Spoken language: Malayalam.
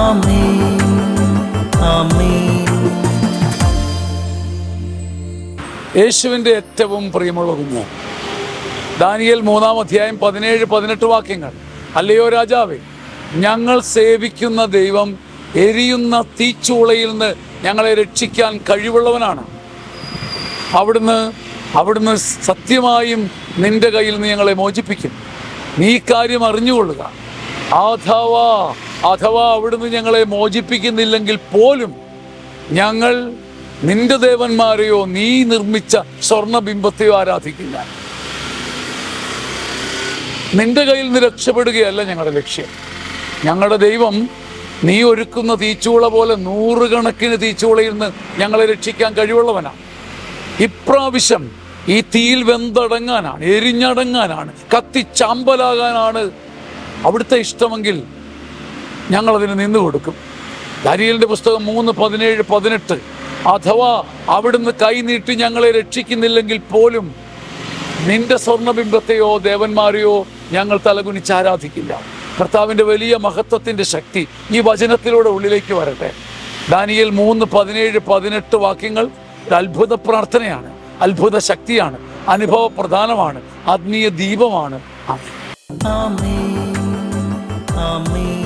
ആമേൻ ആമേൻ. യേശുവിൻ്റെ ഏറ്റവും പ്രിയമുള്ള കുഞ്ഞ്, ദാനിയേൽ 3-ാം അധ്യായം 17-18 വാക്യങ്ങൾ. അല്ലയോ രാജാവേ, ഞങ്ങൾ സേവിക്കുന്ന ദൈവം എരിയുന്ന തീച്ചൂളയിൽ നിന്ന് ഞങ്ങളെ രക്ഷിക്കാൻ കഴിവുള്ളവനാണ്. അവിടുന്ന് സത്യമായും നിന്റെ കയ്യിൽ നിന്ന് ഞങ്ങളെ മോചിപ്പിക്കും. നീ കാര്യം അറിഞ്ഞുകൊള്ളുക. അഥവാ അവിടുന്ന് ഞങ്ങളെ മോചിപ്പിക്കുന്നില്ലെങ്കിൽ പോലും ഞങ്ങൾ നിന്റെ ദേവന്മാരെയോ നീ നിർമ്മിച്ച സ്വർണബിംബത്തെയോ ആരാധിക്കില്ല. നിന്റെ കയ്യിൽ നിന്ന് രക്ഷപ്പെടുകയല്ല ഞങ്ങളുടെ ലക്ഷ്യം. ഞങ്ങളുടെ ദൈവം നീ ഒരുക്കുന്ന തീച്ചൂള പോലെ 100 കണക്കിന് തീച്ചൂളയിൽ നിന്ന് ഞങ്ങളെ രക്ഷിക്കാൻ കഴിവുള്ളവനാണ്. ഇപ്രാവശ്യം ഈ തീയിൽ വെന്തടങ്ങാനാണ്, എരിഞ്ഞടങ്ങാനാണ്, കത്തിച്ചാമ്പലാകാനാണ് അവിടുത്തെ ഇഷ്ടമെങ്കിൽ ഞങ്ങളതിന് നിന്നു കൊടുക്കും. ദാനിയേലിൻ്റെ പുസ്തകം 3:17-18. അഥവാ അവിടുന്ന് കൈനീട്ടി ഞങ്ങളെ രക്ഷിക്കുന്നില്ലെങ്കിൽ പോലും നിന്റെ സ്വർണബിംബത്തെയോ ദേവന്മാരെയോ ഞങ്ങൾ തലകുനിച്ച് ആരാധിക്കില്ല. കർത്താവിൻ്റെ വലിയ മഹത്വത്തിൻ്റെ ശക്തി ഈ വചനത്തിലൂടെ ഉള്ളിലേക്ക് വരട്ടെ. ദാനിയേൽ 3:17-18 വാക്യങ്ങൾ ഒരു അത്ഭുത പ്രാർത്ഥനയാണ്, അത്ഭുത ശക്തിയാണ്, അനുഭവ പ്രധാനമാണ്, ആത്മീയ ദീപമാണ്. ആമേൻ ആമേൻ.